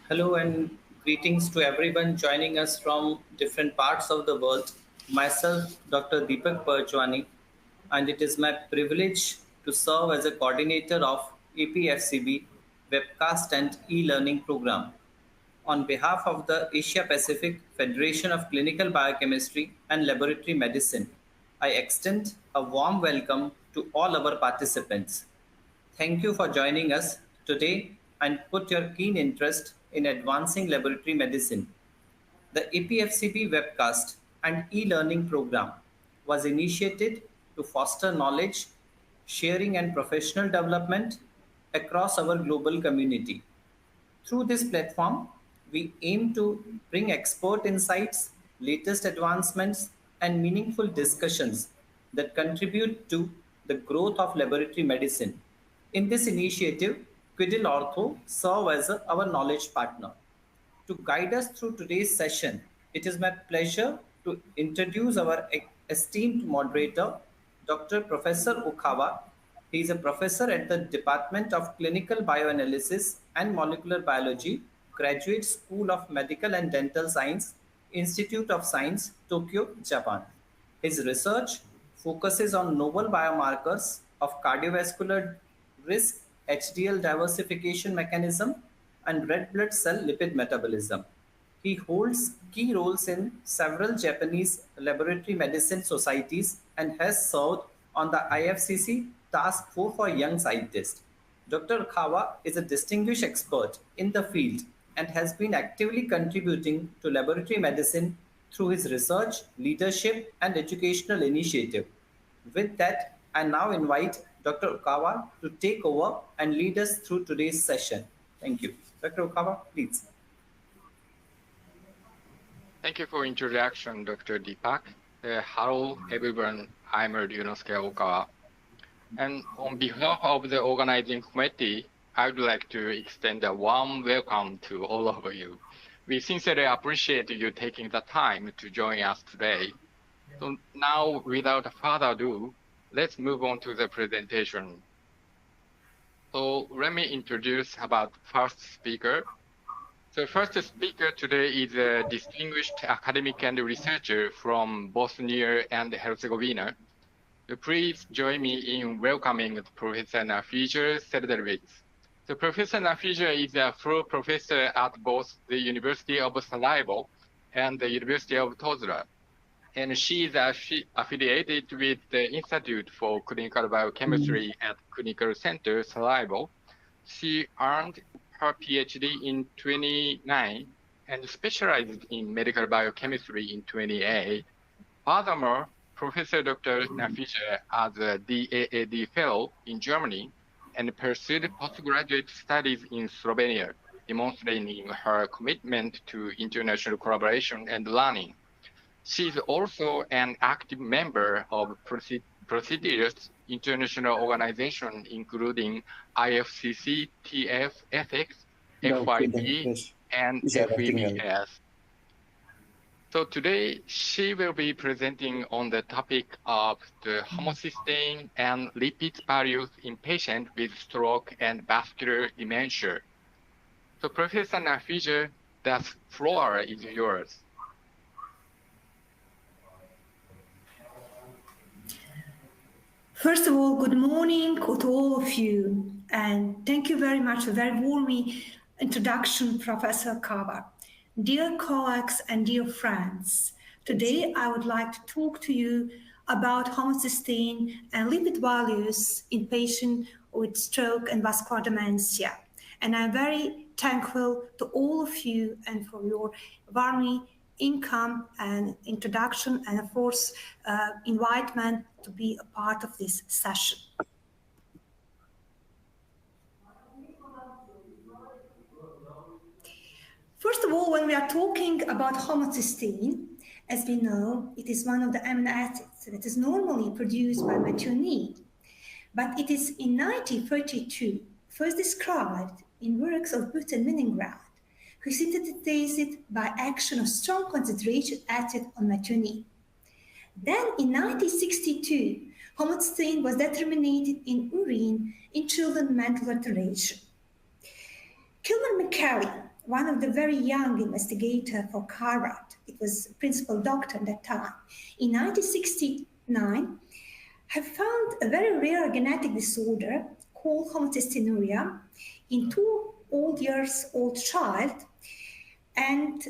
Hello and greetings to everyone joining us from different parts of the world. Myself, Dr. Deepak Parchwani, and it is my privilege to serve as a coordinator of APFCB webcast and e-learning program. On behalf of the Asia Pacific Federation of Clinical Biochemistry and Laboratory Medicine, I extend a warm welcome to all our participants. Thank you for joining us today and put your keen interest in advancing laboratory medicine. The APFCB webcast and e-learning program was initiated to foster knowledge, sharing and professional development across our global community. Through this platform, we aim to bring expert insights, latest advancements, and meaningful discussions that contribute to the growth of laboratory medicine. In this initiative, Quiddle Ortho serve as our knowledge partner. To guide us through today's session, it is my pleasure to introduce our esteemed moderator, Dr. Professor Okawa. He is a professor at the Department of Clinical Bioanalysis and Molecular Biology, Graduate School of Medical and Dental Science, Institute of Science, Tokyo, Japan. His research focuses on novel biomarkers of cardiovascular risk, HDL diversification mechanism, and red blood cell lipid metabolism. He holds key roles in several Japanese laboratory medicine societies and has served on the IFCC Task Force for Young Scientists. Dr. Kawa is a distinguished expert in the field and has been actively contributing to laboratory medicine through his research, leadership, and educational initiative. With that, I now invite Dr. Okawa to take over and lead us through today's session. Thank you. Dr. Okawa, please. Thank you for introduction, Dr. Deepak. Hello, everyone. I'm Ryunosuke Okawa. And on behalf of the organizing committee, I would like to extend a warm welcome to all of you. We sincerely appreciate you taking the time to join us today. So now, without further ado, let's move on to the presentation. So let me introduce about first speaker. The first speaker today is a distinguished academic and researcher from Bosnia and Herzegovina. Please join me in welcoming Professor Nafisa Serdanovic. So Professor Nafisa is a full professor at both the University of Sarajevo and the University of Tuzla. And she is affiliated with the Institute for Clinical Biochemistry at Clinical Center Sarajevo. She earned her PhD in 2009 and specialized in medical biochemistry in 2008. Furthermore, Professor Dr. Nafisa as a DAAD fellow in Germany and pursued postgraduate studies in Slovenia, demonstrating her commitment to international collaboration and learning. She is also an active member of prestigious international organizations, including IFCC, TF, Ethics, FIB, and FEBS. So today, she will be presenting on the topic of the homocysteine and lipid values in patients with stroke and vascular dementia. So Professor Nafisa, the floor is yours. First of all, good morning to all of you, and thank you very much for a very warm introduction, Professor Kawa. Dear colleagues and dear friends, today I would like to talk to you about homocysteine and lipid values in patients with stroke and vascular dementia. And I'm very thankful to all of you and for your warm income and introduction and of course invitement to be a part of this session. First of all, when we are talking about homocysteine, as we know, it is one of the amino acids that is normally produced by methionine, but it is in 1932 first described in works of Butt and Winograd, who synthesized it by action of strong concentration acid on methionine. Then in 1962, homocysteine was determined in urine in children with mental retardation. Kilman McCallie one of the very young investigator for Harvard. It was principal doctor at that time. In 1969, have found a very rare genetic disorder called homocystinuria in 2-year-old child, and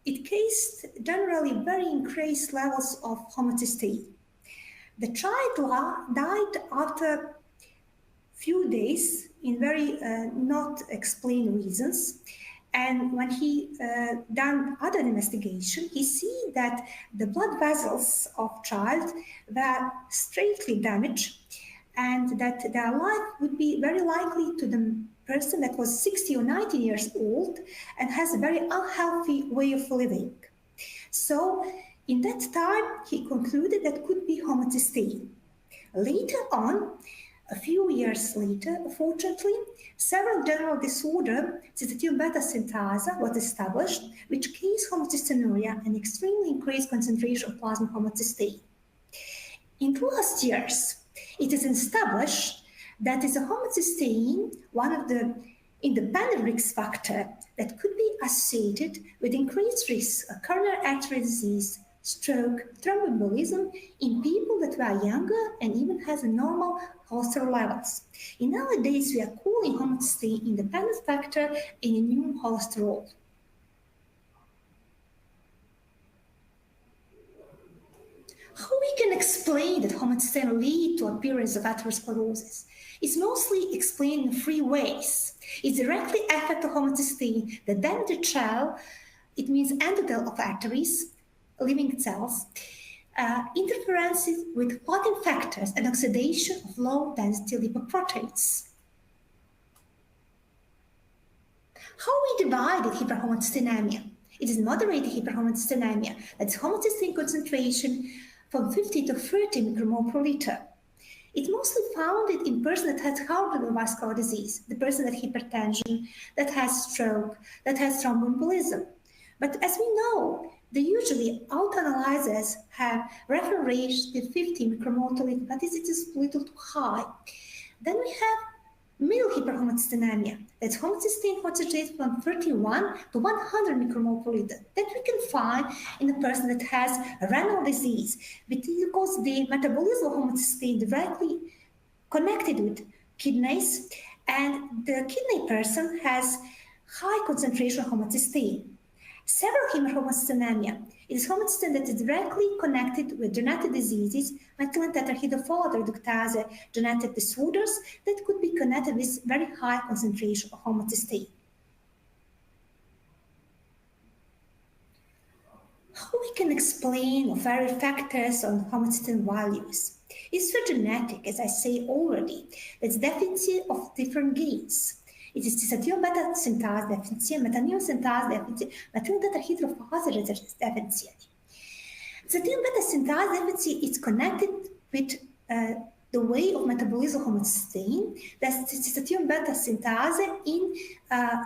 it caused generally very increased levels of homocysteine. The child died after few days in very not explained reasons. And when he done other investigation, he see that the blood vessels of child were straightly damaged, and that their life would be very likely to the person that was 60 or 90 years old and has a very unhealthy way of living. So in that time, he concluded that could be homocysteine. Later on, a few years later, fortunately, several general disorder cystathionine beta synthase was established, which causes homocystinuria and extremely increased concentration of plasma homocysteine. In the last years, it is established that is a homocysteine, one of the independent risk factor that could be associated with increased risk of coronary artery disease, stroke, thromboembolism in people that were younger and even has a normal cholesterol levels. In nowadays, we are calling homocysteine independent factor in a new cholesterol. How we can explain that homocysteine lead to appearance of atherosclerosis? It's mostly explained in 3 ways. It directly affects the homocysteine, the dendritic cell, it means endothel of arteries, living cells, interferences with clotting factors and oxidation of low-density lipoproteins. How we divided hyperhomocysteinemia? It is moderate hyperhomocysteinemia, that's homocysteine concentration from 50 to 30 micromole per liter. It's mostly found in person that has cardiovascular disease, the person that has hypertension, that has stroke, that has thromboembolism. But as we know, they usually auto-analyzers have reference range to 50 micromole per liter, but it is a little too high. Then we have middle hyperhomocysteinemia. That's homocysteine concentrated from 31 to 100 micromole per liter. That we can find in a person that has a renal disease, because the metabolism of homocysteine directly connected with kidneys, and the kidney person has high concentration of homocysteine. Several hyperhomocysteinemia. It is homocysteine that is directly connected with genetic diseases, methylene tetrahydrofolate reductase genetic disorders that could be connected with very high concentration of homocysteine. How we can explain various factors on homocysteine values? It's so genetic, as I say already. It's deficiency of different genes. It is cystathionine beta synthase deficiency, methionine synthase deficiency, methylene tetrahydrofolate deficiency. Cystathionine beta synthase deficiency is connected with the way of metabolism of homocysteine. That's cystathionine beta synthase in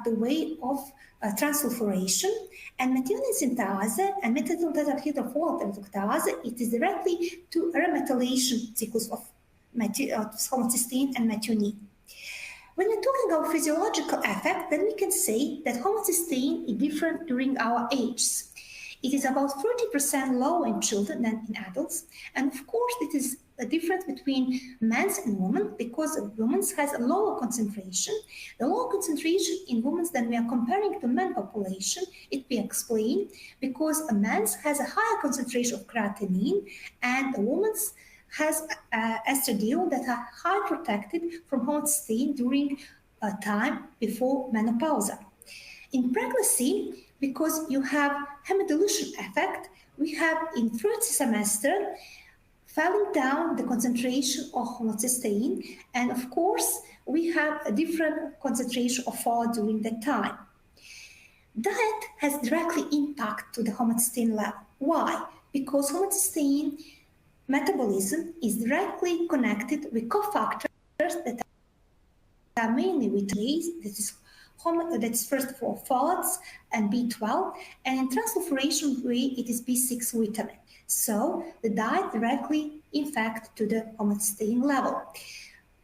the way of transsulfuration, and methionine synthase and methylene tetrahydrofolate reductase, it is directly to aromatylation cycles of homocysteine and methionine. When we're talking about physiological effect, then we can say that homocysteine is different during our ages. It is about 30% lower in children than in adults. And of course, it is a difference between men and women because women has a lower concentration. The lower concentration in women than we are comparing to men population, it be explained because a man's has a higher concentration of creatinine and a woman's has estradiol that are high protected from homocysteine during a time before menopause. In pregnancy, because you have hemodilution effect, we have in third semester falling down the concentration of homocysteine, and of course we have a different concentration of fall during that time. Diet has directly impact to the homocysteine level. Why? Because homocysteine metabolism is directly connected with cofactors that are mainly with race, that's first of all folates and B12, and in transsulfuration way it is B6 vitamin. So the diet directly impacts to the homocysteine level.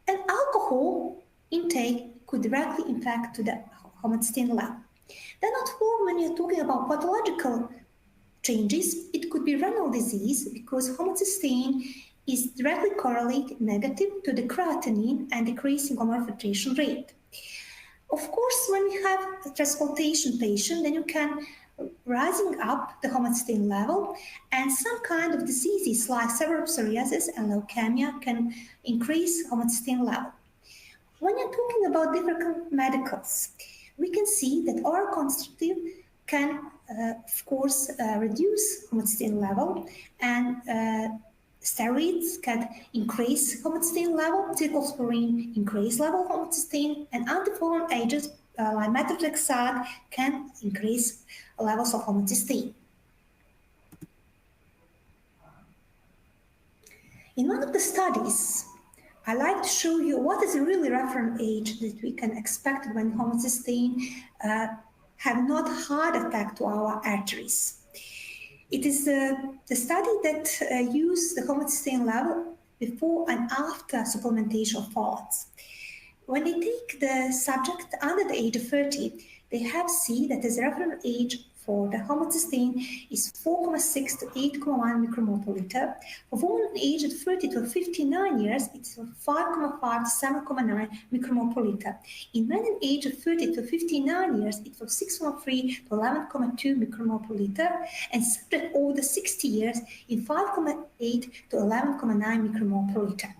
And alcohol intake could directly impact to the homocysteine level. Then not for when you're talking about pathological changes, it could be renal disease because homocysteine is directly correlated negative to the creatinine and decreasing glomerular filtration rate. Of course, when you have a transplantation patient, then you can rising up the homocysteine level, and some kind of diseases like severe psoriasis and leukemia can increase homocysteine level. When you're talking about different medicals, we can see that oral contraceptive can, of course, reduce homocysteine level, and steroids can increase homocysteine level, cyclosporine increase level of homocysteine, and antifungal agents like methotrexate can increase levels of homocysteine. In one of the studies, I like to show you what is a really reference age that we can expect when homocysteine have not heart attack to our arteries. It is the study that used the homocysteine level before and after supplementation of folates. When they take the subject under the age of 30, they have seen that the reference age for the homocysteine is 4,6 to 8,1 micromole per liter. For women aged 30 to 59 years, it's 5,5 to 7,9 micromole per liter. In men aged 30 to 59 years, it was 6,3 to 11,2 micromole per liter, and subject over 60 years in 5,8 to 11,9 micromole per liter.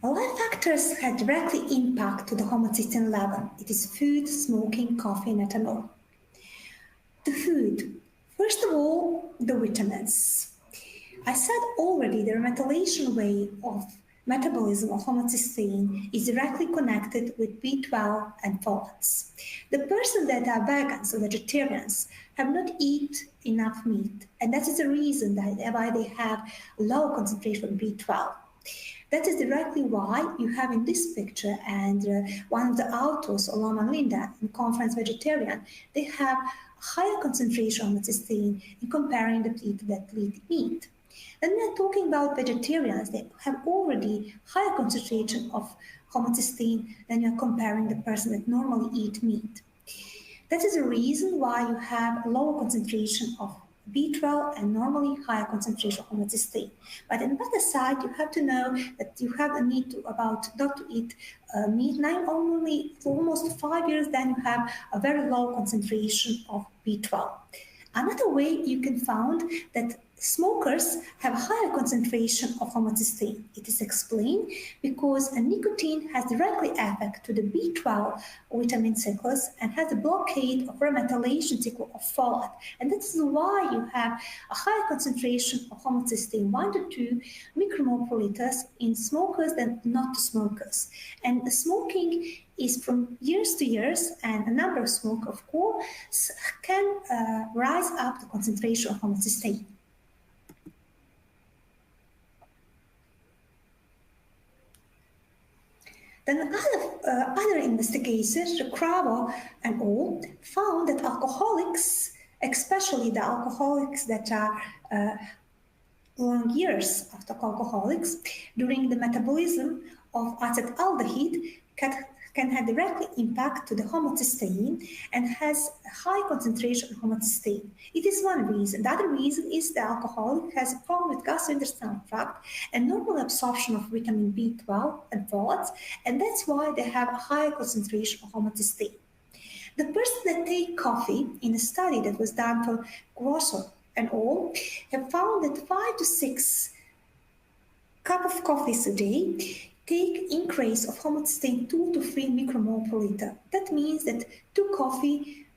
Life factors have directly impact to the homocysteine level. It is food, smoking, coffee, and ethanol. The food. First of all, the vitamins. I said already the methylation way of metabolism of homocysteine is directly connected with B12 and folates. The person that are vegans or vegetarians have not eat enough meat, and that is the reason that why they have low concentration of B12. That is directly why you have in this picture, and one of the authors, Olama and Linda, in Conference Vegetarian, they have higher concentration of homocysteine in comparing the people that eat meat. Then we are talking about vegetarians, they have already higher concentration of homocysteine than you are comparing the person that normally eat meat. That is the reason why you have a lower concentration of B12 and normally higher concentration of homocysteine. But on the other side, you have to know that you have a need to not to eat meat now only for almost 5 years, then you have a very low concentration of B12. Another way you can find that smokers have higher concentration of homocysteine. It is explained because nicotine has directly effect to the B12 vitamin cycles and has a blockade of remethylation cycle of folate. And this is why you have a higher concentration of homocysteine, 1 to 2 micromole per liter in smokers than not smokers. And the smoking is from years to years, and a number of smokers, of course, can rise up the concentration of homocysteine. Then other investigators, Cravo and all, found that alcoholics, especially the alcoholics that are long years after alcoholics, during the metabolism of acetaldehyde, can have directly impact to the homocysteine and has a high concentration of homocysteine. It is one reason. The other reason is the alcoholic has a problem with gastrointestinal tract and normal absorption of vitamin B12 and folates, and that's why they have a higher concentration of homocysteine. The person that take coffee in a study that was done for Grosser and all have found that 5 to 6 cups of coffee a day take increase of homocysteine 2 to 3 micromole per liter. That means that 2 coffee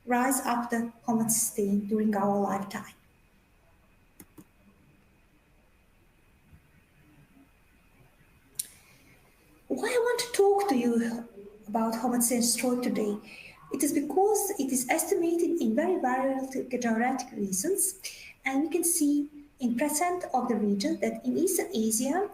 rise up the homocysteine during our lifetime. Why I want to talk to you about homocysteine stroke today? It is because it is estimated in very various genetic reasons, and we can see in percent of the region that in Eastern Asia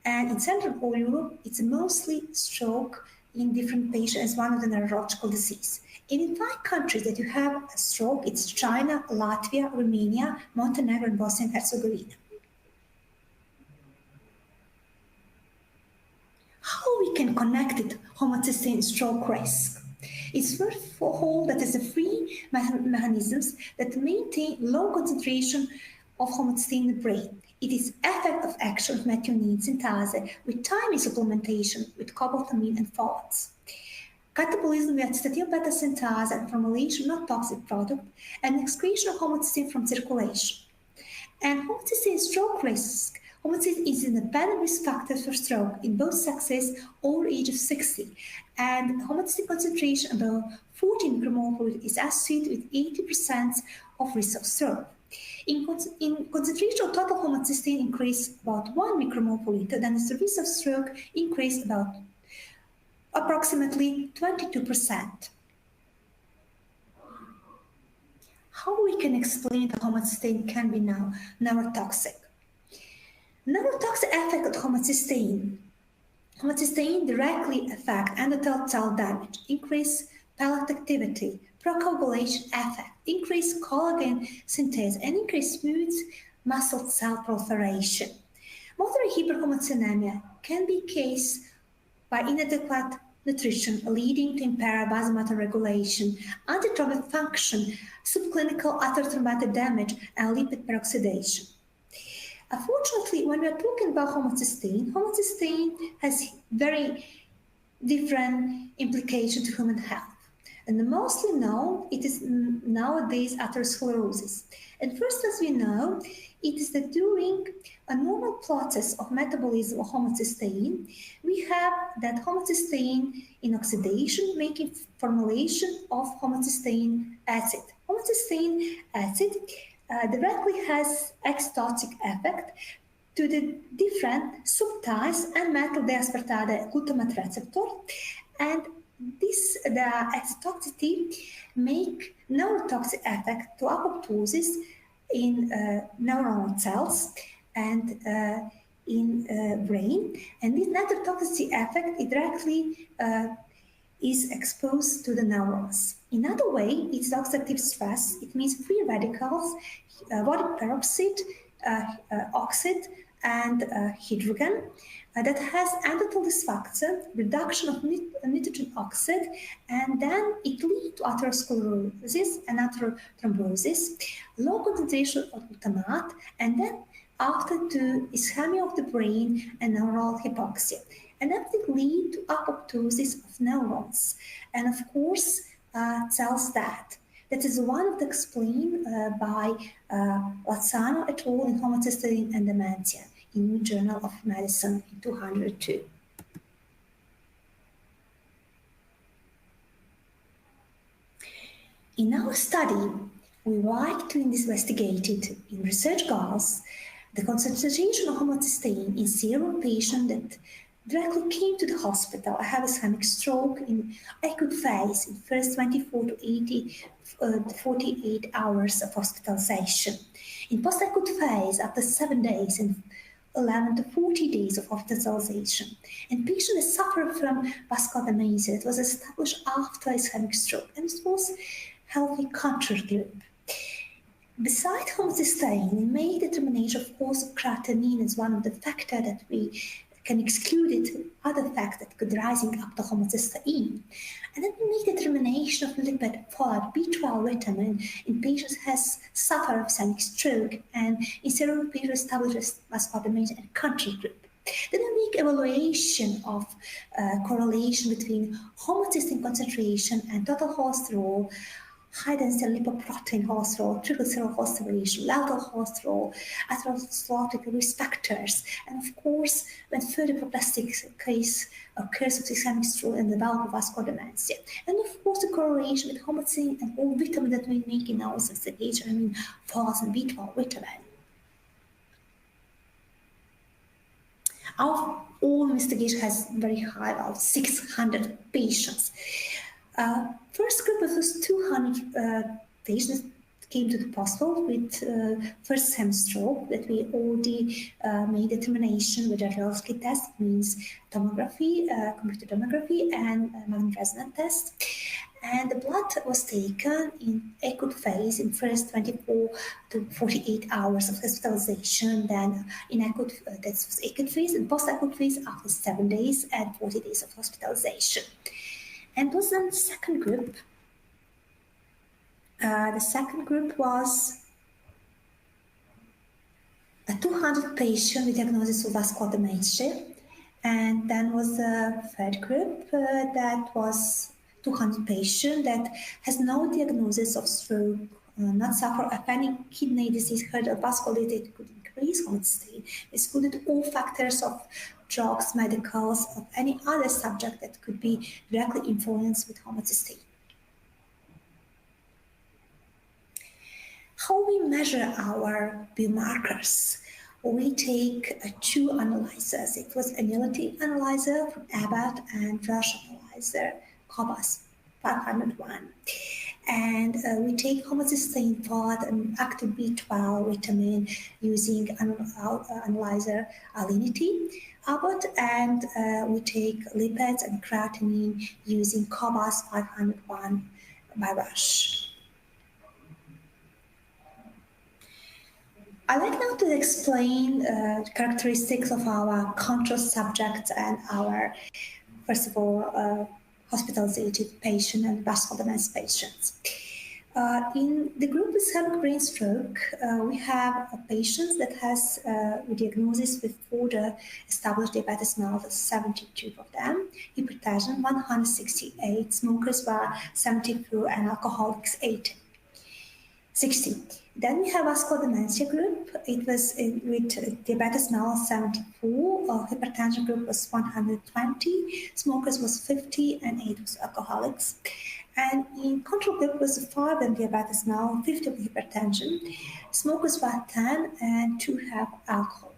and in Central Europe, it's mostly stroke in different patients as one of the neurological disease. And in 5 countries that you have a stroke, it's China, Latvia, Romania, Montenegro, and Bosnia and Herzegovina. how we can connect it homocysteine stroke risk. It's first for all that is the three mechanisms that maintain low concentration of homocysteine in the brain. It is effect of action of methionine synthase with timing supplementation with cobalamin and folates. Catabolism via cystathionine beta synthase and formulation of toxic product and excretion of homocysteine from circulation. And homocysteine stroke risk. Homocysteine is an independent risk factor for stroke in both sexes over age of 60. And homocysteine concentration above 14 micromole is associated with 80% of risk of stroke. In concentration of total homocysteine increase about 1 micromole per liter, then the risk of stroke increased about approximately 22%. How we can explain that homocysteine can be now neurotoxic? Neurotoxic effect of homocysteine. Homocysteine directly affect endothelial cell damage, increase pellet activity, procoagulation effect, increase collagen synthase, and increase smooth muscle cell proliferation. Moderate hyperhomocysteinemia can be caused by inadequate nutrition leading to impaired vasomotor regulation, antithrombotic function, subclinical atherothrombotic damage, and lipid peroxidation. Unfortunately, when we are talking about homocysteine has very different implications to human health. And the mostly known, it is nowadays atherosclerosis. And first, as we know, it is that during a normal process of metabolism of homocysteine, we have that homocysteine in oxidation making formulation of homocysteine acid. Homocysteine acid directly has exotoxic effect to the different subtypes and metal diaspartate glutamate receptor, and the exotoxicity make neurotoxic effect to apoptosis in neuronal cells and in brain, and this neurotoxicity effect it directly is exposed to the neurons. In other way, it's oxidative stress. It means free radicals, body peroxide, oxide, and hydrogen that has endothelial dysfunction, reduction of nitrogen oxide, and then it leads to atherosclerosis and atherothrombosis, low concentration of glutamate, and then after to ischemia of the brain and neural hypoxia. And that will lead to apoptosis of neurons, and of course, cells death. That is one of the explained by Lazzano et al. In Homocysteine and Dementia in New Journal of Medicine in 2002. In our study, we like to investigate it in research goals, the concentration of homocysteine in serum patients that directly came to the hospital. I have ischemic stroke in acute phase in first 24 to 48 hours of hospitalization. In post-acute phase, after 7 days and 11 to 40 days of hospitalization. And patients suffer from vascular dementia. It was established after ischemic stroke, and it was healthy control group. Besides homocysteine, we made determination, of course, creatinine is one of the factors that we can exclude it, other factors that could rising up to homocysteine. And then we make determination of lipid, folate, B12 vitamin in patients has suffered of ischemic stroke, and in several patients established vascular dementia and control group. Then we make evaluation of correlation between homocysteine concentration and total cholesterol, high-density lipoprotein cholesterol, triglyceride cholesterol, LDL cholesterol, atherosclerotic risk factors, and of course, when further progressive case occurs of ischemic stroke and development of vascular dementia. And of course, the correlation with homocysteine and all vitamins that we make in our investigation, I mean, folate and B12 vitamin. Our all investigation has very high, about 600 patients. First group of those 200 patients came to the hospital with first sem stroke, that we already made determination with a radiological test, means tomography, computer tomography, and magnetic resonance test. And the blood was taken in acute phase in first 24 to 48 hours of hospitalization, then in acute, that was acute phase, and post-acute phase after 7 days and 40 days of hospitalization. And was then the second group. The second group was a 200 patient with diagnosis of vascular dementia. And then was the third group that was 200 patient that has no diagnosis of stroke, not suffer of any kidney disease, heart or vascular disease could increase homocysteine, excluded all factors of drugs, medicals, of any other subject that could be directly influenced with homocysteine. How we measure our biomarkers? We take two analyzers. It was annuity analyzer from Abbott and Rush analyzer, COBAS 501. And we take homocysteine part and active B12 vitamin using analyzer Alinity, Abbott, and we take lipids and creatinine using COBAS 501 by Rush. I'd like now to explain characteristics of our control subjects and our, first of all, hospitalized patient and vascular dementia patients. In the group with ischemic brain stroke, we have patients that has diagnosis with further established diabetes mellitus, 72 of them, hypertension 168, smokers were 74, and alcoholics 60. Then we have vascular dementia group. It was with diabetes mellitus 74, hypertension group was 120, smokers was 50, and 8 was alcoholics. And in control group was 5 and diabetes mellitus, 50 with hypertension, smokers were 10, and 2 have alcohol.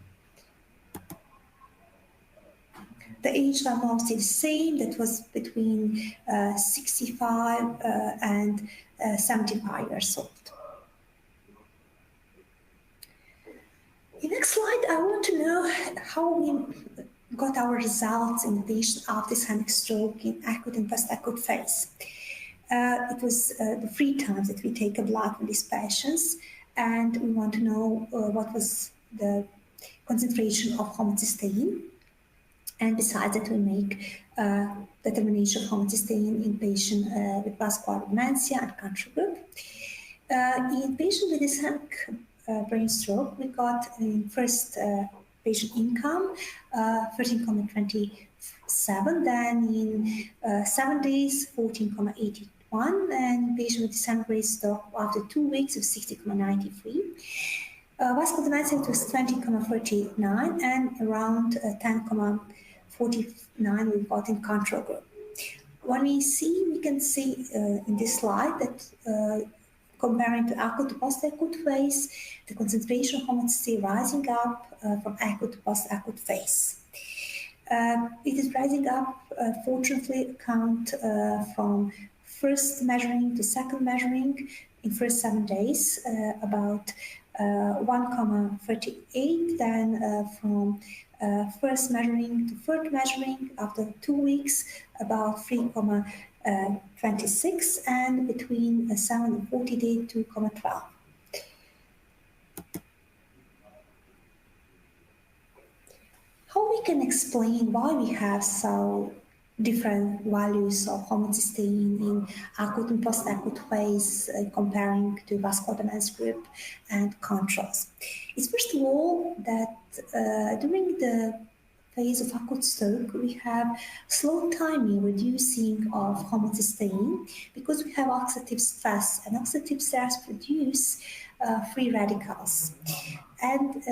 The age are mostly the same, that was between 65 and 75 years old. In the next slide, I want to know how we got our results in patients after ischemic stroke in acute and post-acute phase. It was the 3 times that we take a blood from these patients, and we want to know what was the concentration of homocysteine. And besides that, we make determination of homocysteine in patient with vascular dementia and control group. In patient with ischemic brain stroke, we got in first patient income 13.27, then in 7 days 14.81, and patient with ischemic brain stroke after 2 weeks of 60.93. Vascular dementia was 20.39, and around 10.49 we got in control group. When we can see in this slide that comparing to acute to post-acute phase, the concentration of homocysteine rising up from acute to post-acute phase. It is rising up, fortunately, count from first measuring to second measuring in first 7 days, about 1.38, then from first measuring to third measuring after 2 weeks, about 3.26, and between 7 and 40 days, 2.12. How we can explain why we have so different values of homocysteine in acute and post-acute phase comparing to vascular dementia group and controls? It's first of all that during the phase of acute stroke, we have slow timing reducing of homocysteine because we have oxidative stress, and oxidative stress produce free radicals. And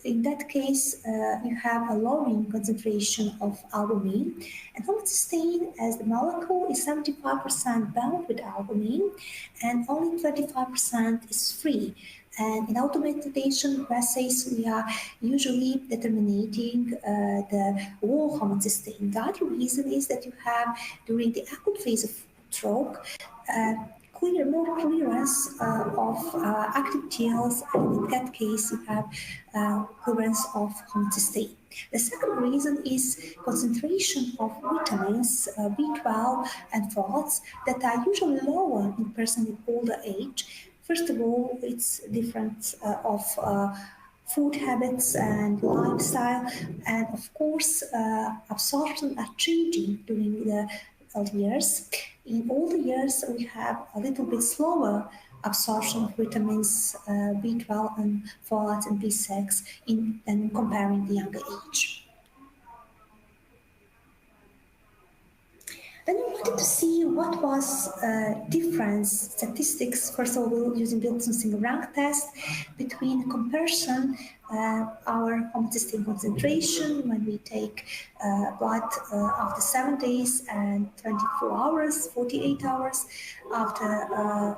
in that case, you have a lowering concentration of albumin, and homocysteine as the molecule is 75% bound with albumin, and only 25% is free. And in automatation assays, we are usually determining the whole homocysteine. The other reason is that you have, during the acute phase of stroke, more clearance of active gels, and in that case, you have clearance of homocysteine. The second reason is concentration of vitamins B12 and folates that are usually lower in person with older age. First of all, it's difference of food habits and lifestyle, and of course, absorption are changing during the years. In older years, we have a little bit slower absorption of vitamins B12 and folate and B6 than comparing the younger age. Then we wanted to see what was difference statistics, first of all using Wilson single rank test, between comparison our homocysteine concentration when we take blood after 7 days and 24 hours, 48 hours, after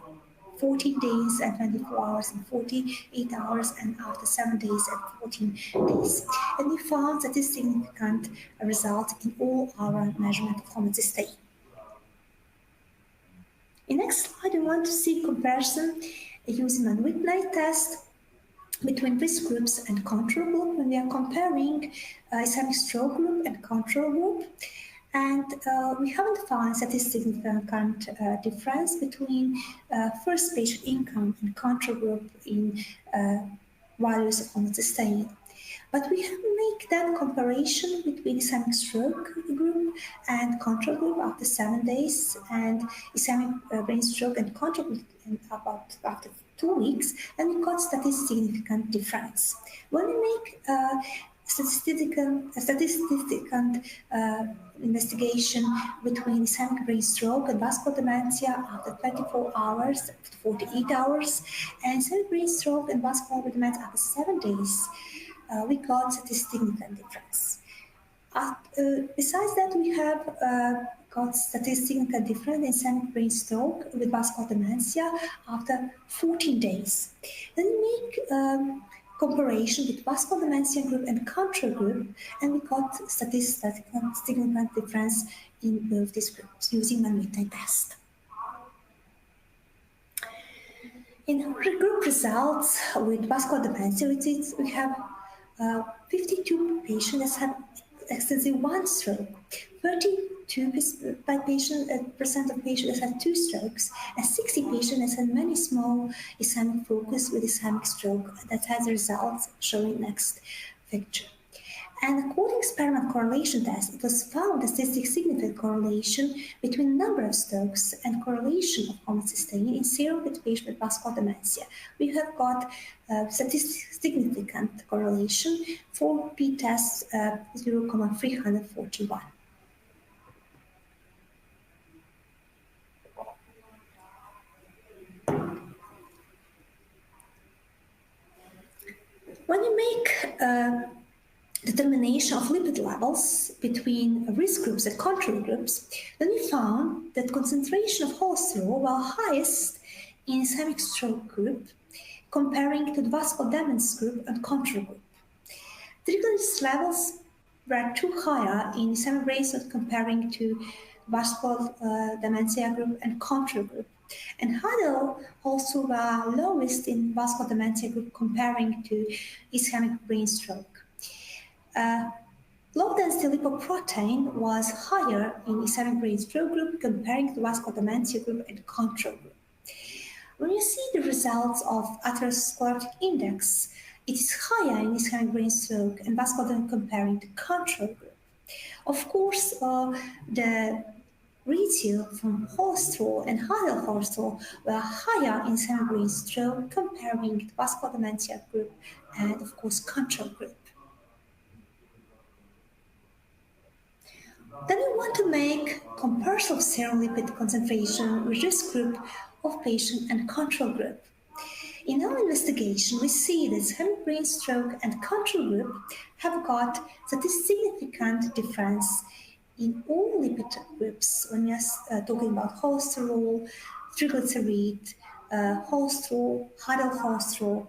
14 days and 24 hours and 48 hours, and after 7 days and 14 days. And we found that this significant result in all our measurement of homocysteine. In next slide, we want to see comparison using a Whitney test between risk groups and control group when we are comparing ischemic stroke group and control group. And we haven't found statistically significant difference between first patient income and control group in values of homocysteine. But we have make that comparison between ischemic stroke group and control group after 7 days, and ischemic brain stroke and control group about after 2 weeks, and we got statistically significant difference. When we make statistical investigation between ischemic brain stroke and vascular dementia after 24 hours, 48 hours, and ischemic brain stroke and vascular dementia after 7 days, we got significant difference. Besides that, we have got statistical difference in ischemic brain stroke with vascular dementia after 14 days. Then we make comparison with vascular dementia group and control group, and we got statistical significant difference in both these groups using Mann-Whitney test. In our group results with vascular dementia, we have 52 patients that have extensive one stroke, 32% of patients that had 2 strokes, and 60 patients that had many small ischemic focus with ischemic stroke. That has results showing next picture. And according to experiment correlation test, it was found a statistically significant correlation between number of strokes and correlation of homocysteine in serum with patients with vascular dementia. We have got statistically significant correlation for p-test 0,341. When you make determination of lipid levels between risk groups and control groups, then we found that concentration of cholesterol were highest in ischemic stroke group comparing to the vascular dementia group and control group. Triglyceride levels were too higher in ischemic brain stroke comparing to vascular dementia group and control group. And HDL also were lowest in vascular dementia group comparing to ischemic brain stroke. Low-density lipoprotein was higher in ischemic brain stroke group comparing to vascular dementia group and control group. When you see the results of atherosclerotic index, it is higher in ischemic brain stroke and vascular dementia comparing to control group. Of course, the ratio from cholesterol and HDL cholesterol were higher in ischemic brain stroke comparing to vascular dementia group and, of course, control group. Then we want to make comparison of serum lipid concentration with risk group of patient and control group. In our investigation, we see that ischemic brain stroke and control group have got significant difference in all lipid groups when we are talking about cholesterol, triglyceride, cholesterol, HDL cholesterol,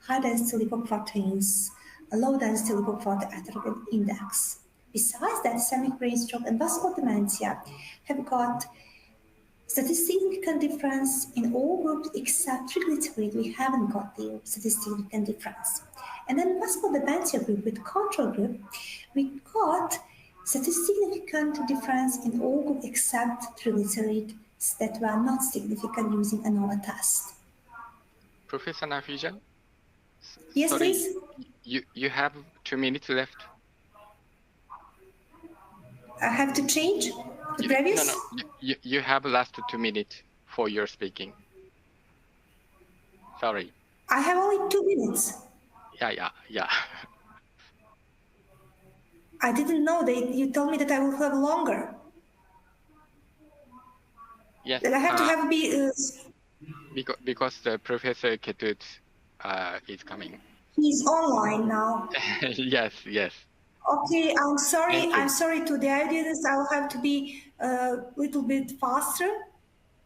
high-density lipoproteins, low-density lipoprotein atherogenic index. Besides that, ischemic brain stroke and vascular dementia have got Statistically difference in all groups except triglyceride, we haven't got the statistically difference. And then vascular dementia group with control group, we got statistically difference in all groups except triglycerides that were not significant using another test. Professor Nafija? Yes, sorry, please. You have 2 minutes left. I have to change the previous? No. You have last 2 minutes for your speaking. Sorry. I have only 2 minutes. Yeah. I didn't know that you told me that I will have longer. Yes. That I have to have because the Professor Ketut is coming. He's online now. Yes. Okay, I'm sorry. I'm sorry to the audience. I will have to be a little bit faster.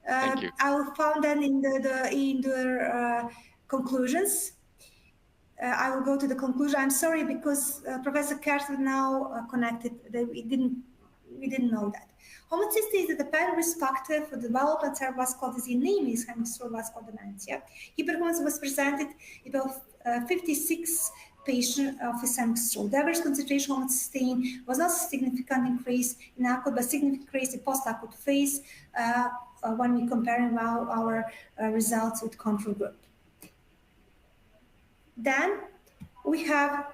Thank you. I will find that in the conclusions. I will go to the conclusion. I'm sorry because Professor Kerr now connected. We didn't know that. Homocysteine is a dependent risk factor for development of cerebrovascular disease, namely ischemic stroke vascular dementia. Hyperperformance was presented in about 56 patients of ischemic stroke. The average concentration of homocysteine was not a significant increase in acute, but significant increase in post-acute phase when we comparing our results with control group. Then we have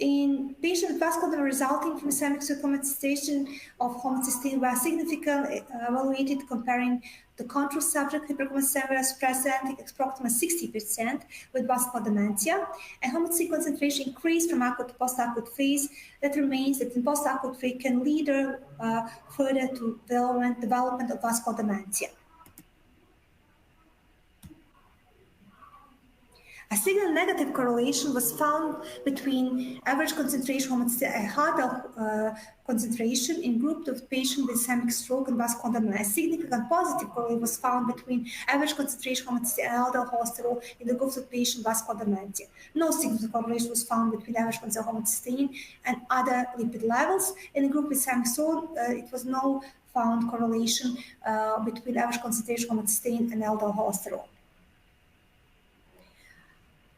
in patient vascular resulting from ischemic stroke homocysteine of homocysteine were significantly evaluated comparing the control subject hyperhomocysteine was present approximately 60% with vascular dementia, and homocysteine concentration increased from acute to post-acute phase. That remains that in post-acute phase can lead further to development of vascular dementia. A signal negative correlation was found between average concentration and heart concentration in group of patients with ischemic stroke and vascular dementia. A significant positive correlation was found between average concentration and LDL cholesterol in the groups of patients with vascular dementia. No significant correlation was found between average concentration of homocysteine and other lipid levels. In the group with ischemic stroke, it was no found correlation between average concentration of homocysteine and LDL cholesterol.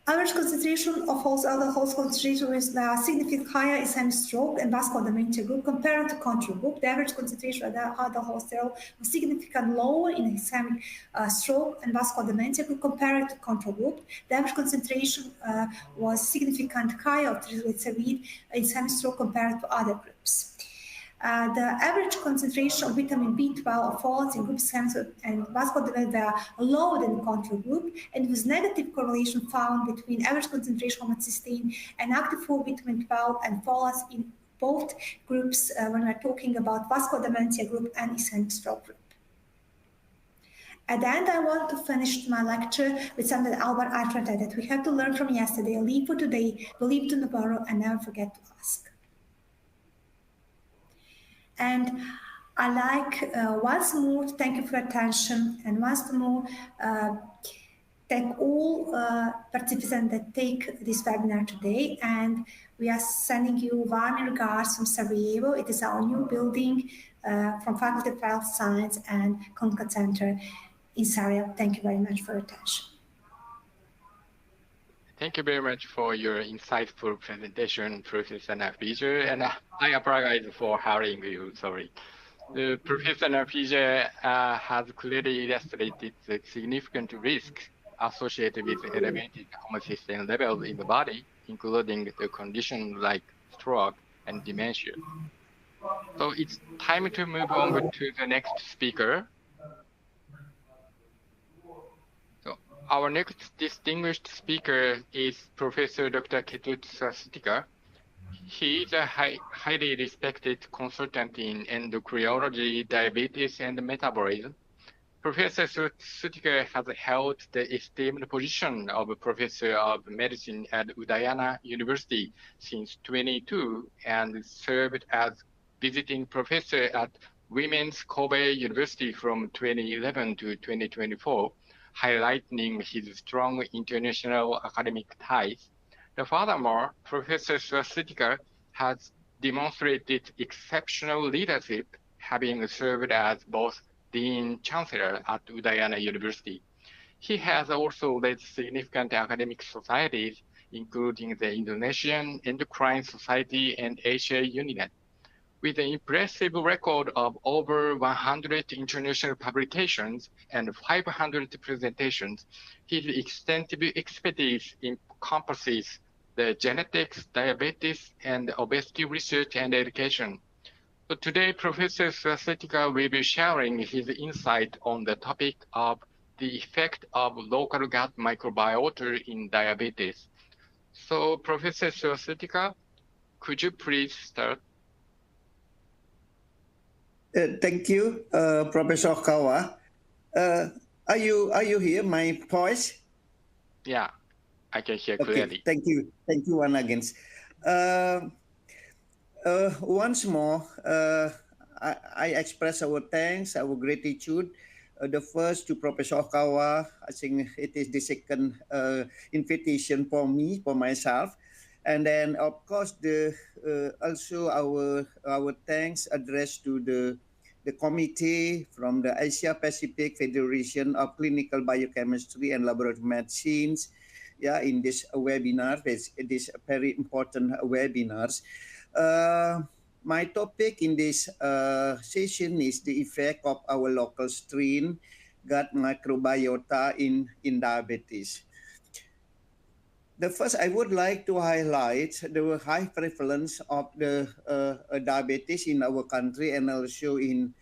Average concentration of LDL concentration is significantly higher in ischemic stroke and vascular dementia group compared to control group. The average concentration of LDL cholesterol was significantly lower in ischemic stroke and vascular dementia group compared to control group. The average concentration was significantly higher of triglyceride in ischemic stroke compared to other groups. The average concentration of vitamin B12 or folates in group ischemic and vascular dementia are lower than the control group, and with negative correlation found between average concentration of homocysteine and active vitamin 12 and folates in both groups when we're talking about vascular dementia group and ischemic stroke group. At the end, I want to finish my lecture with something that Albert Einstein said that we have to learn from yesterday, live for today, believe tomorrow, and never forget to ask. And I like once more to thank you for your attention, and once more thank all participants that take this webinar today. And we are sending you warm regards from Sarajevo. It is our new building from Faculty of Health Science and Clinical Center in Sarajevo. Thank you very much for your attention. Thank you very much for your insightful presentation, Professor Nafija, and I apologize for hurrying you, sorry. Professor Nafija has clearly illustrated the significant risks associated with elevated homocysteine levels in the body, including the conditions like stroke and dementia. So it's time to move on to the next speaker. Our next distinguished speaker is Professor Dr. Ketut Swastika. He is a highly respected consultant in endocrinology, diabetes, and metabolism. Professor Swastika has held the esteemed position of Professor of Medicine at Udayana University since 2022 and served as visiting professor at Women's Kobe University from 2011 to 2024. Highlighting his strong international academic ties. Furthermore, Professor Swastika has demonstrated exceptional leadership, having served as both Dean Chancellor at Udayana University. He has also led significant academic societies, including the Indonesian Endocrine Society and Asia Uninet. With an impressive record of over 100 international publications and 500 presentations, his extensive expertise encompasses the genetics, diabetes, and obesity research and education. So today, Professor Suasetika will be sharing his insight on the topic of the effect of local gut microbiota in diabetes. So, Professor Suasetika, could you please start? Thank you, Professor Kawa. Are you here? My voice? Yeah, I can hear clearly. Okay, thank you once again. Once more, I express our thanks, our gratitude. The first to Professor Kawa. I think it is the second invitation for me, for myself. And then, of course, also our thanks addressed to the committee from the Asia Pacific Federation of Clinical Biochemistry and Laboratory Medicines. Yeah, in this webinar, this very important webinars. My topic in this session is the effect of our local strain gut microbiota in diabetes. The first, I would like to highlight the high prevalence of the diabetes in our country and also in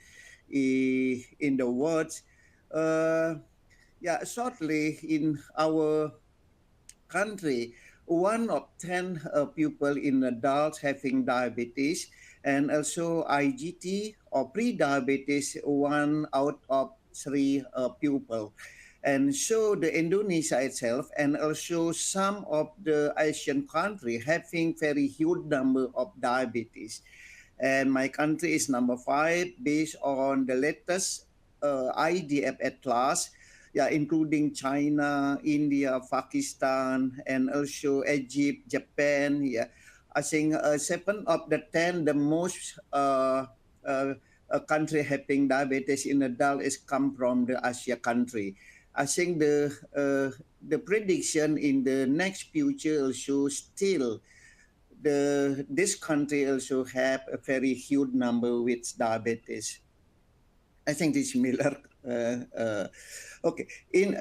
the world. Shortly in our country, 1 of 10 people in adults having diabetes, and also IGT or pre-diabetes, 1 out of 3 people. And so the Indonesia itself and also some of the Asian countries having very huge number of diabetes. And my country is number 5 based on the latest IDF Atlas, including China, India, Pakistan, and also Egypt, Japan. I think 7 of the 10, the most country having diabetes in adult is come from the Asia country. I think the prediction in the next future also still this country also have a very huge number with diabetes. I think this Miller. Okay. In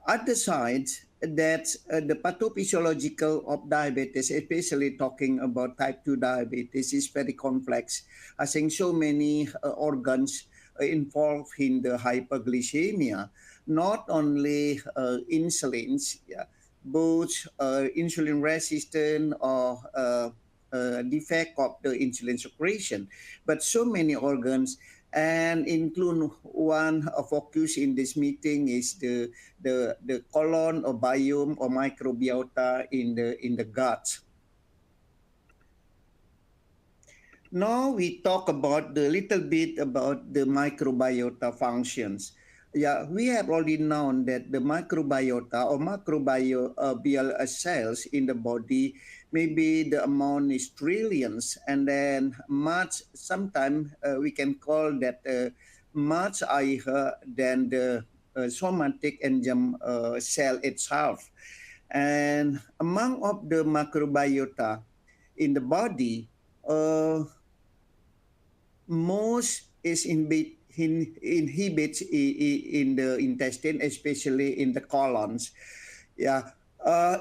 other side, that the pathophysiological of diabetes, especially talking about type 2 diabetes, is very complex. I think so many organs involved in the hyperglycemia, not only insulins, both insulin resistant or defect of the insulin secretion, but so many organs, and include one focus in this meeting is the colon or biome or microbiota in the gut. Now we talk about the little bit about the microbiota functions. Yeah, we have already known that the microbiota or microbial cells in the body, maybe the amount is trillions, and then much, sometimes we can call that much higher than the somatic enzyme cell itself. And among of the microbiota in the body, most is inhibits in the intestine, especially in the colons.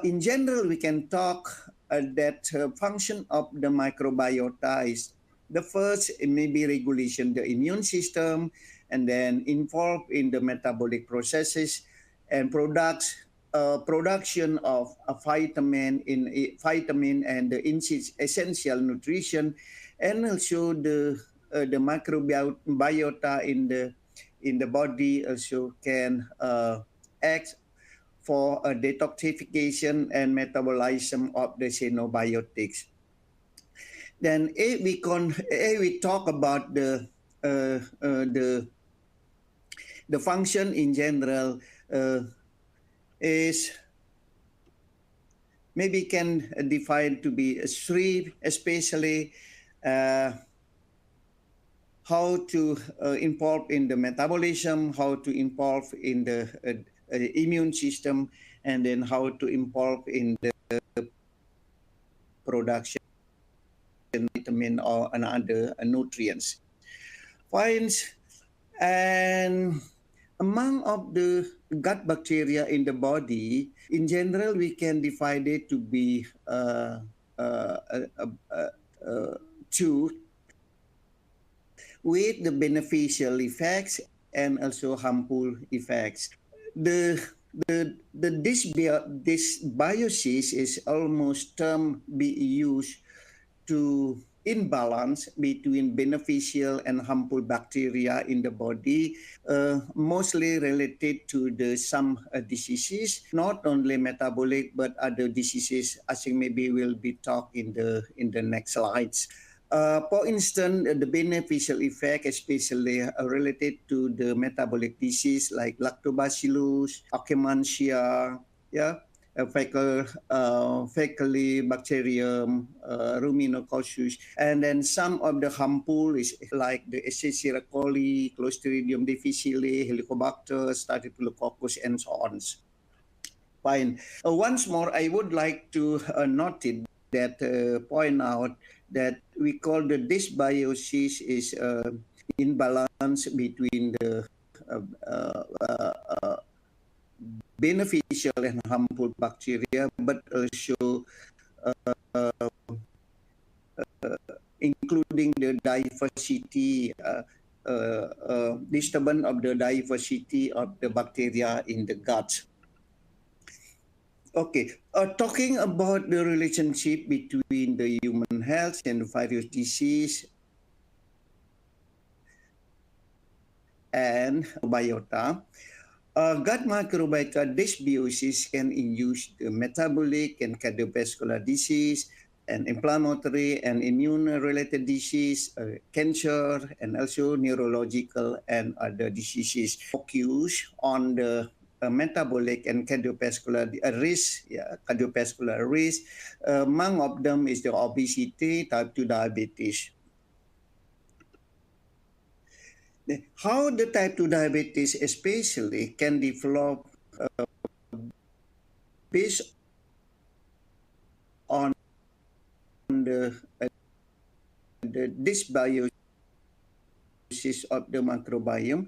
In general, we can talk that function of the microbiota is the first, maybe regulation the immune system, and then involved in the metabolic processes and production of a vitamin and the essential nutrition, and also the microbiota in the body also can act for a detoxification and metabolism of the xenobiotics. Then if we talk about the function in general, is maybe can define to be 3, especially how to involve in the metabolism, how to involve in the immune system, and then how to involve in the production vitamin or another nutrients. Finds and among of the gut bacteria in the body, in general, we can divide it to be uh, uh, uh, uh, two, with the beneficial effects and also harmful effects. The this biosis is almost term be used to imbalance between beneficial and harmful bacteria in the body, mostly related to the some diseases, not only metabolic but other diseases. I think maybe will be talked in the next slides. For instance, the beneficial effect, especially related to the metabolic disease like lactobacillus, akkermansia, yeah, faecal bacterium, ruminococcus, and then some of the harmful is like the Escherichia coli, Clostridium difficile, Helicobacter, Staphylococcus, and so on. Fine. Once more, I would like to note it that point out that we call the dysbiosis is imbalance between the uh, uh, uh, beneficial and harmful bacteria, but also including the diversity, disturbance of the diversity of the bacteria in the gut. Okay, talking about the relationship between the human health and the virus disease and biota, gut microbiota dysbiosis can induce the metabolic and cardiovascular disease and inflammatory and immune-related disease, cancer, and also neurological and other diseases. Focus on the metabolic and cardiovascular risk, cardiovascular risk. Among of them is the obesity, type 2 diabetes. How the type 2 diabetes especially can develop based on the dysbiosis of the microbiome.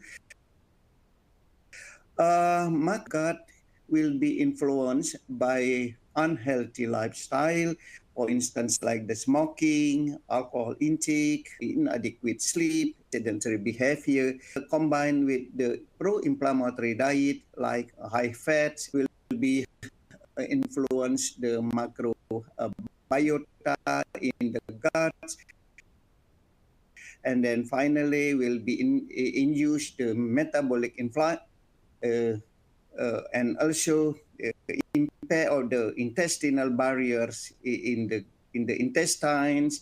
My gut will be influenced by unhealthy lifestyle, for instance, like the smoking, alcohol intake, inadequate sleep, sedentary behavior, combined with the pro-inflammatory diet like high fat will be influence the microbiota in the gut. And then finally will be induce the metabolic and also impair of the intestinal barriers in the intestines.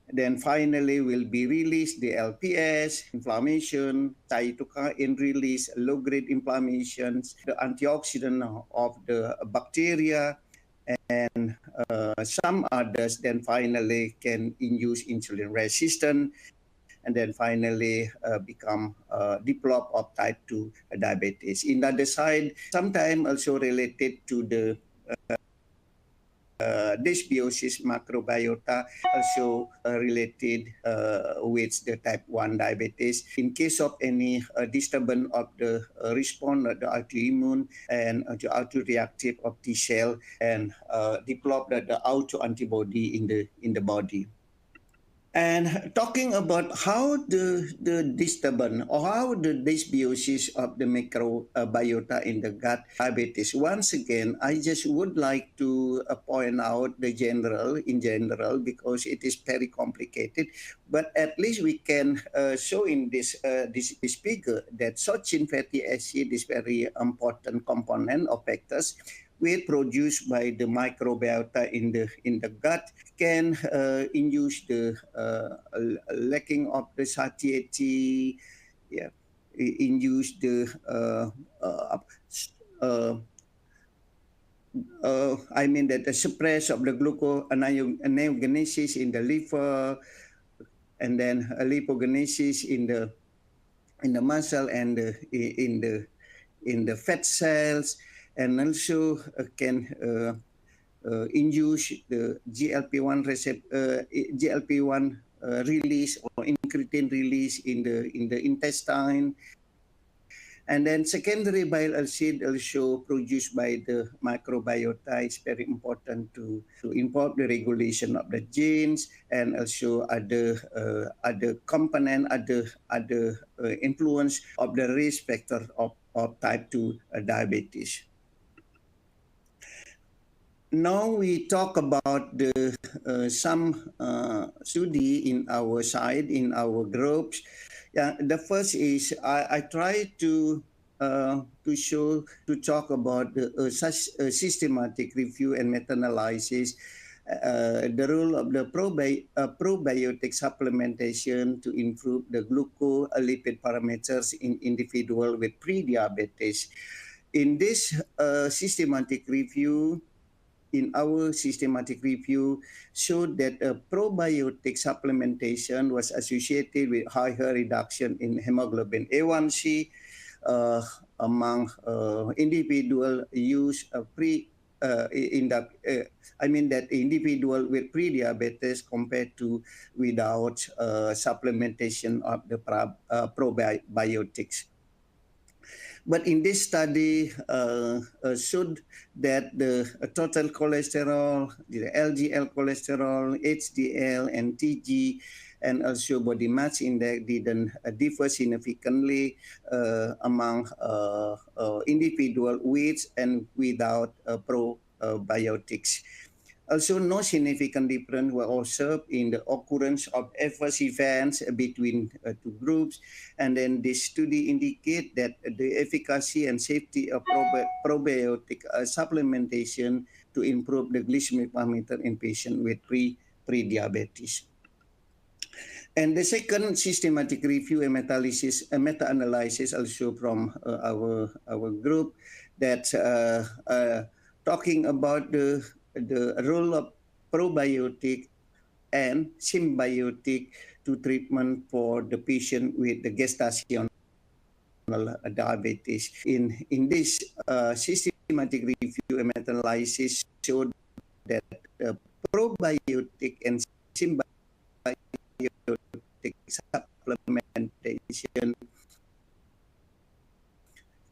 Then finally will be released the LPS, inflammation, cytokine release, low-grade inflammations, the antioxidant of the bacteria, and some others. Then finally can induce insulin resistance, and then finally develop of type 2 diabetes. In the other side, sometimes also related to the dysbiosis microbiota, also related with the type 1 diabetes. In case of any disturbance of the response of the autoimmune and the autoreactive of T cell, and develop the autoantibody in the body. And talking about how the disturbance or how the dysbiosis of the microbiota in the gut diabetes. Once again, I just would like to point out in general, because it is very complicated. But at least we can show in this figure that short chain fatty acid is very important component of factors which produced by the microbiota in the gut can induce the lacking of the satiety, induce the I mean that the suppress of the gluconeogenesis in the liver, and then lipogenesis in the muscle and in the fat cells, and also can induce the GLP-1 GLP-1 release or incretin release in the intestine. And then secondary bile acid also produced by the microbiota is very important to improve the regulation of the genes, and also other component, other influence of the risk factor of type 2 diabetes. Now we talk about the some study in our side, in our groups. Yeah, the first is I try to talk about such a systematic review and meta-analysis, the role of the probiotic supplementation to improve the glucolipid parameters in individual with pre-diabetes. In this systematic review, in our systematic review, showed that probiotic supplementation was associated with higher reduction in hemoglobin A1C among individual use that individual with pre-diabetes compared to without supplementation of the probiotics. But in this study, showed that the total cholesterol, the LDL cholesterol, HDL, and TG, and also body mass index didn't differ significantly among individual with and without probiotics. Also, no significant difference were observed in the occurrence of adverse events between two groups. And then this study indicate that the efficacy and safety of probiotic supplementation to improve the glycemic parameter in patients with pre-diabetes. And the second systematic review and meta-analysis also from our group that talking about the role of probiotic and symbiotic to treatment for the patient with the gestational diabetes. In this systematic review and meta-analysis showed that probiotic and symbiotic supplementation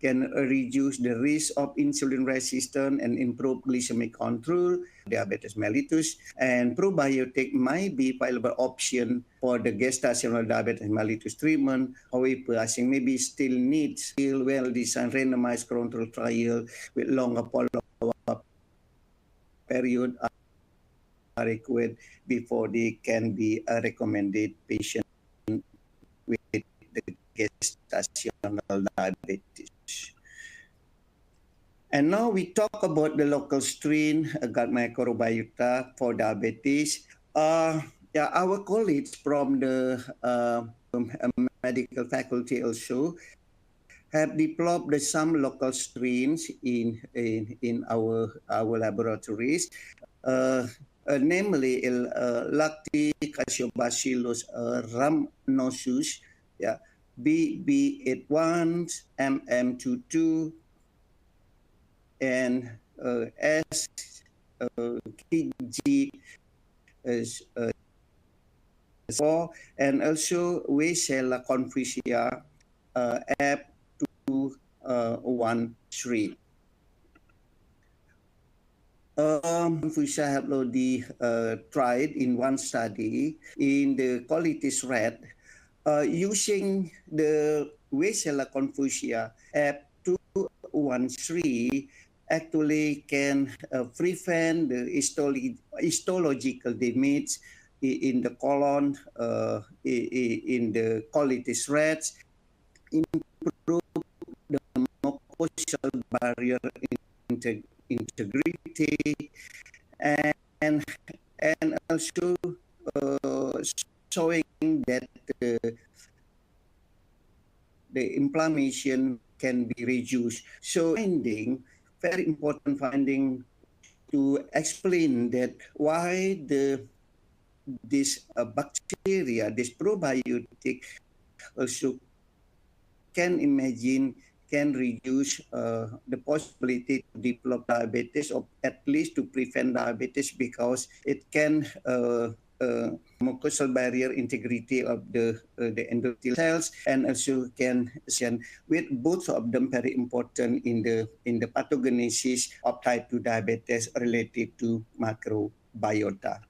can reduce the risk of insulin resistance and improve glycemic control, diabetes mellitus, and probiotic might be viable option for the gestational diabetes mellitus treatment. However, I think maybe still needs well-designed randomized control trial with longer follow-up period are required before they can be a recommended patient with the gestational diabetes. And now we talk about the local strain gut microbiota for diabetes. Our colleagues from the medical faculty also have developed some local strains in our laboratories, namely Lactobacillus rhamnosus, BB81, MM22, and SKG4, and also Weissella confucia F213. Confucia have already tried in one study in the colitis rat using the Weissella confucia F213 actually can prevent the histological damage in the colon in the colitis rats, improve the mucosal barrier integrity, and also showing that the inflammation can be reduced. So very important finding to explain that why the this bacteria, this probiotic, also can imagine can reduce the possibility to develop diabetes, or at least to prevent diabetes, because it can mucosal barrier integrity of the endothelial cells, and also can with both of them very important in the pathogenesis of type 2 diabetes related to microbiota.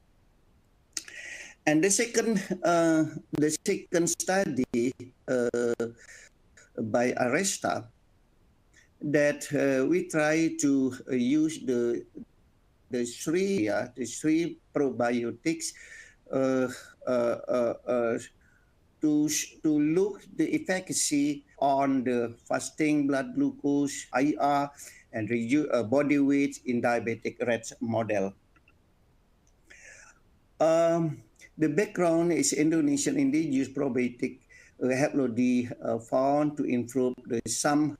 And the second study by Aresta, that we try to use the three probiotics uh, uh, uh, uh, to look the efficacy on the fasting blood glucose, IR, and body weight in diabetic rat model. The background is Indonesian indigenous probiotic have found to improve some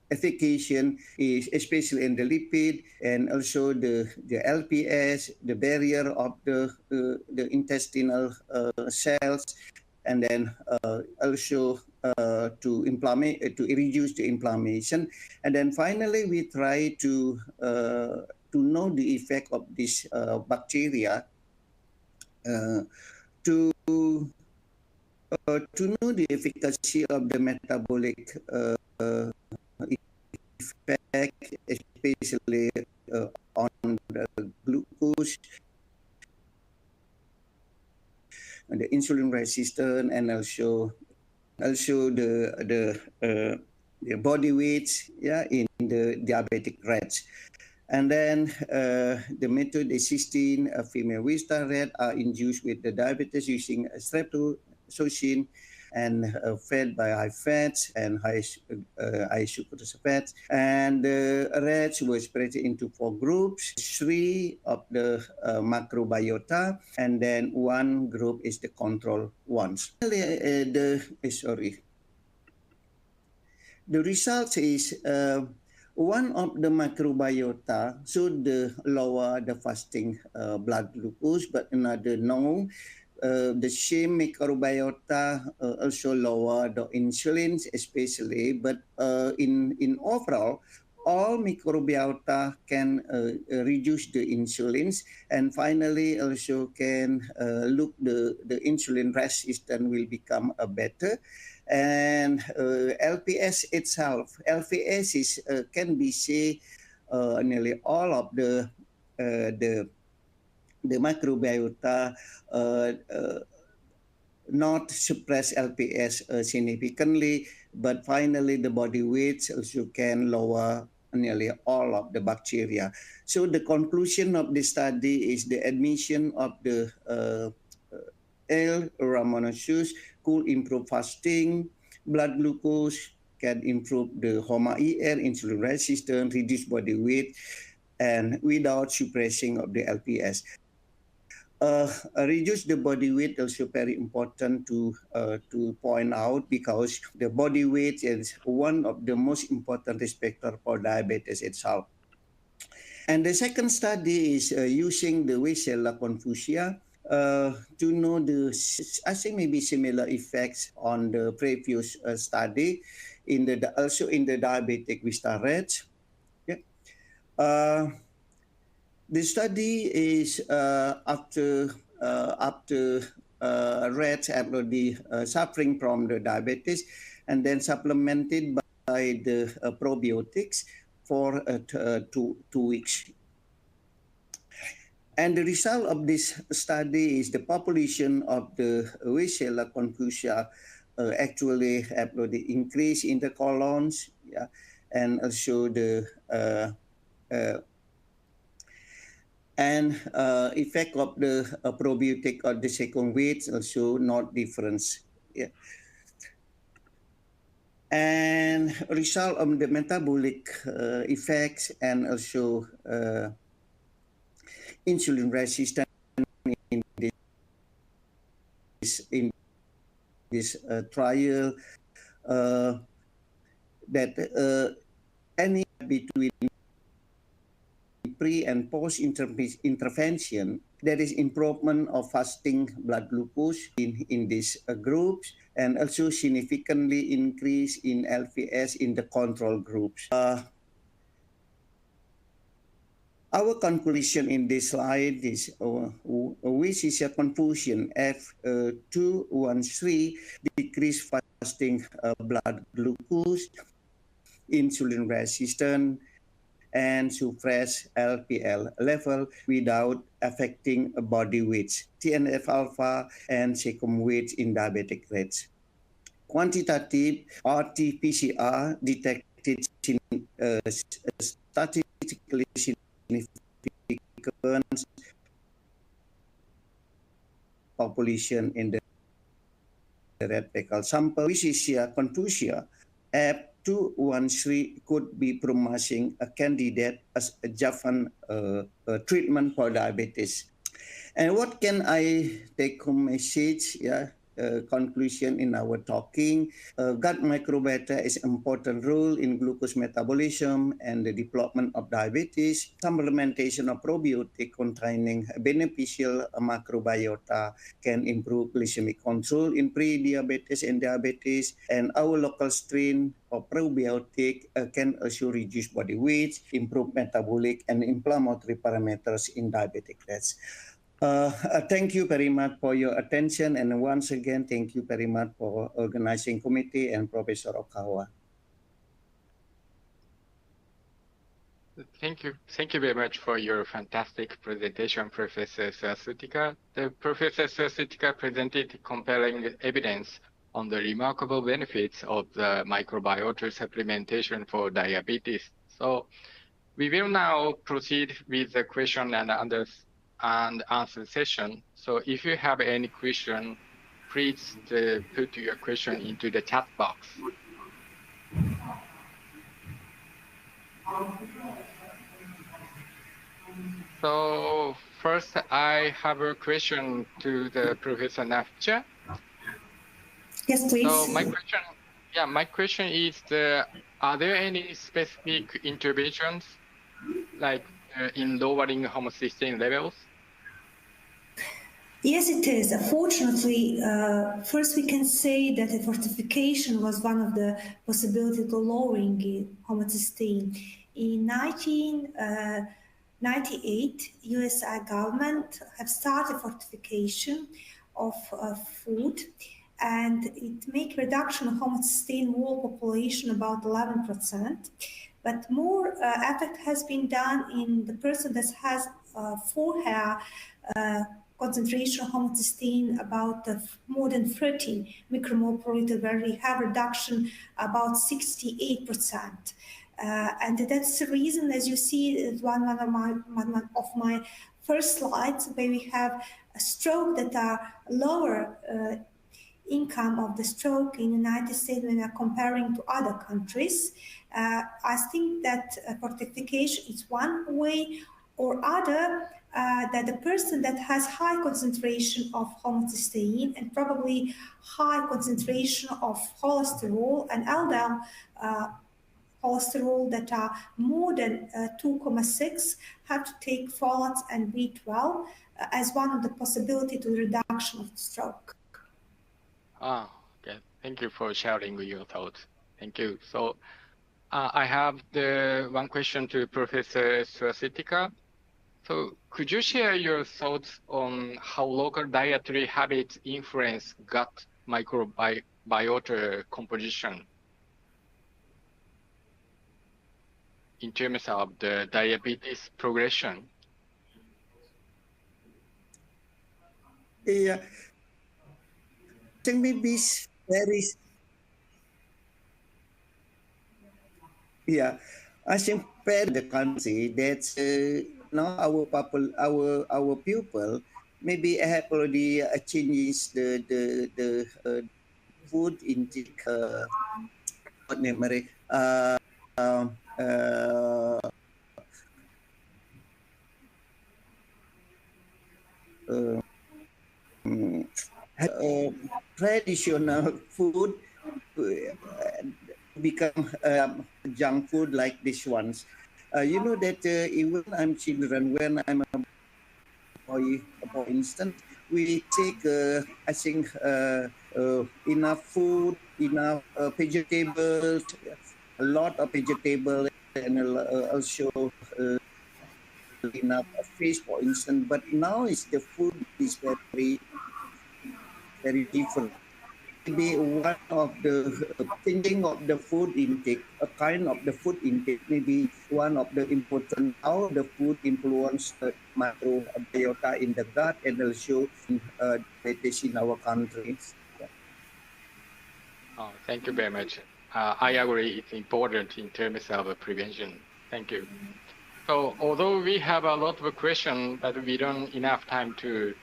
efficacy is especially in the lipid, and also the LPS, the barrier of the intestinal cells, and then also to reduce the inflammation. And then finally, we try to know the effect of this bacteria to know the efficacy of the metabolic effect, especially on the glucose, the insulin resistance, and also the body weight, in the diabetic rats. And then the method is 16 female Wistar rat are induced with the diabetes using streptozocin and fed by high fats and high sucrose fats. And the rats were spread into 4 groups. 3 of the macrobiota, and then 1 group is the control ones. The result is one of the macrobiota should lower the fasting blood glucose, but another no. The same microbiota also lower the insulin, especially, but in overall, all microbiota can reduce the insulins, and finally also can look the insulin resistance will become better. And LPS itself, LPS is can be say nearly all of the microbiota not suppress LPS significantly, but finally the body weight also can lower nearly all of the bacteria. So the conclusion of the study is the admission of the L-rhamnosus could improve fasting, blood glucose, can improve the HOMA-IR, insulin resistance, reduce body weight, and without suppressing of the LPS. Reduce the body weight also very important to point out, because the body weight is one of the most important risk factor for diabetes itself. And the second study is using the Weisella confusia to know the, I think maybe similar effects on the previous study also in the diabetic Wistar rats. Yeah. The study is after rats have already suffering from the diabetes, and then supplemented by the probiotics for 2 weeks. And the result of this study is the population of the Weisella confusia actually have already increased in the colons, and also the effect of the probiotic or the second weight also not difference. Yeah. And result of the metabolic effects, and also insulin resistance in this trial, that any between pre and post intervention, there is improvement of fasting blood glucose in these groups, and also significantly increase in LVS in the control groups. Our conclusion in this slide is, which is a confusion, F213 decreased fasting blood glucose, insulin resistant, and suppress LPL level without affecting body weight, TNF alpha, and serum weight in diabetic rates. Quantitative RT-PCR detected statistically significant population in the red fecal sample, which is confusion. F213 could be promising a candidate as a adjuvant treatment for diabetes. And what can I take home message? Conclusion in our talking, gut microbiota is an important role in glucose metabolism and the development of diabetes. Supplementation of probiotic containing beneficial microbiota can improve glycemic control in pre-diabetes and diabetes, and our local strain of probiotic can also reduce body weight, improve metabolic and inflammatory parameters in diabetic rats. Thank you very much for your attention, and once again, thank you very much for organizing committee and Professor Okawa. Thank you. Thank you very much for your fantastic presentation, Professor Suasutika. Professor Suasutika presented compelling evidence on the remarkable benefits of the microbiota supplementation for diabetes. So we will now proceed with the question and answer session. So if you have any question, please put your question into the chat box. So first, I have a question to the Professor Nafcha. Yes, please. So my question is, are there any specific interventions like in lowering homocysteine levels? Yes, it is. Fortunately, first we can say that the fortification was one of the possibilities to lowering homocysteine. In 1998, US government have started fortification of food, and it make reduction of homocysteine world population about 11%. But more effort has been done in the person that has forehair concentration of homocysteine about more than 13 micromole per liter, where we have reduction about 68%. And that's the reason, as you see, one of my first slides, where we have a stroke that are lower income of the stroke in the United States when we are comparing to other countries. I think that fortification is one way or other, that the person that has high concentration of homocysteine and probably high concentration of cholesterol and LDL cholesterol that are more than 2,6 have to take folates and B12 as one of the possibility to reduction of stroke. Okay. Thank you for sharing your thoughts. Thank you. So I have the one question to Professor Suasutika. So could you share your thoughts on how local dietary habits influence gut microbiota composition in terms of the diabetes progression? Yeah, I think maybe very. Yeah, I think the country that's now our pupil maybe have already changed the food intake memory traditional food become junk food like this ones. You know that even I'm children, when I'm a boy, for instance, we take, I think, enough food, enough vegetables, a lot of vegetables, and also uh, enough fish, for instance. But now is the food is very, very different. Maybe one of the changing of the food intake, a kind of the food intake, maybe one of the important how the food influence the microbiota in the gut and also in diabetes in our countries. Yeah. Oh, thank you very much. I agree it's important in terms of prevention. Thank you. So although we have a lot of questions, but we don't enough time to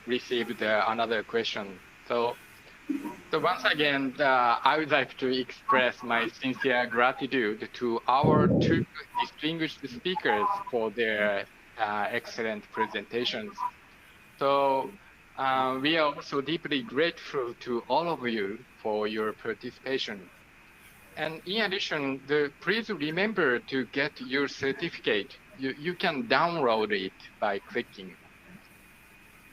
receive another question. So once again, I would like to express my sincere gratitude to our two distinguished speakers for their excellent presentations. So we are also deeply grateful to all of you for your participation. And in addition, please remember to get your certificate. You can download it by clicking.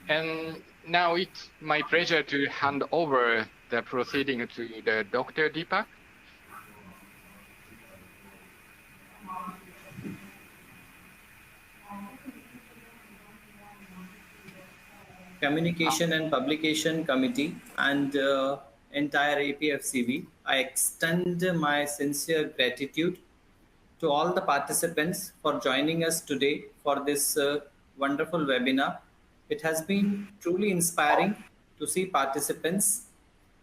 And now it's my pleasure to hand over the proceeding to the Dr. Deepak. Communication and Publication Committee and entire APFCB, I extend my sincere gratitude to all the participants for joining us today for this wonderful webinar. It has been truly inspiring to see participants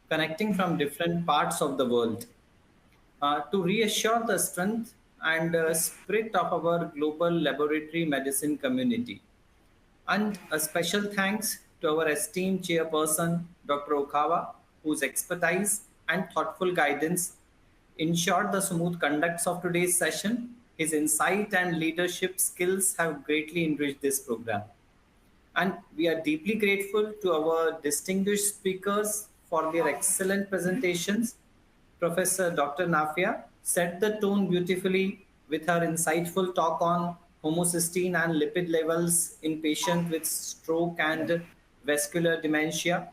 connecting from different parts of the world to reassure the strength and spirit of our global laboratory medicine community. And a special thanks to our esteemed chairperson, Dr. Okawa, whose expertise and thoughtful guidance ensured the smooth conduct of today's session. His insight and leadership skills have greatly enriched this program. And we are deeply grateful to our distinguished speakers for their excellent presentations. Professor Dr. Nafia set the tone beautifully with her insightful talk on homocysteine and lipid levels in patients with stroke and vascular dementia,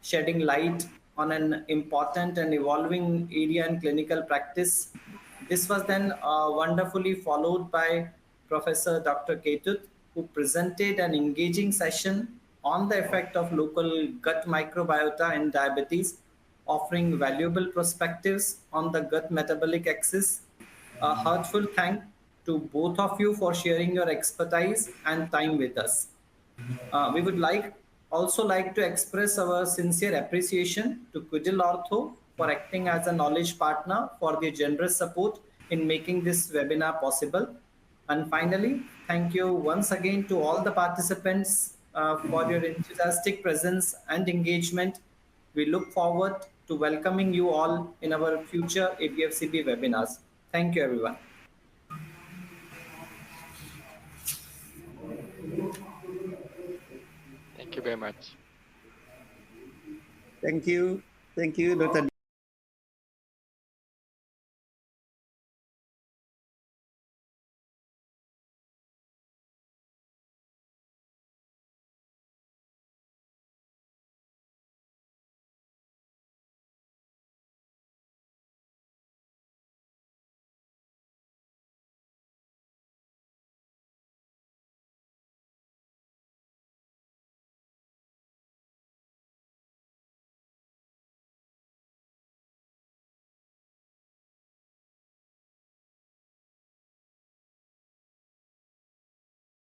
shedding light on an important and evolving area in clinical practice. This was then wonderfully followed by Professor Dr. Ketut, who presented an engaging session on the effect of local gut microbiota in diabetes, offering valuable perspectives on the gut metabolic axis. A heartful thank to both of you for sharing your expertise and time with us. We would also like to express our sincere appreciation to Kujil Ortho for acting as a knowledge partner for the generous support in making this webinar possible. And finally, thank you once again to all the participants for your enthusiastic presence and engagement. We look forward to welcoming you all in our future APFCB webinars. Thank you, everyone. Thank you very much. Thank you. Thank you, Dr.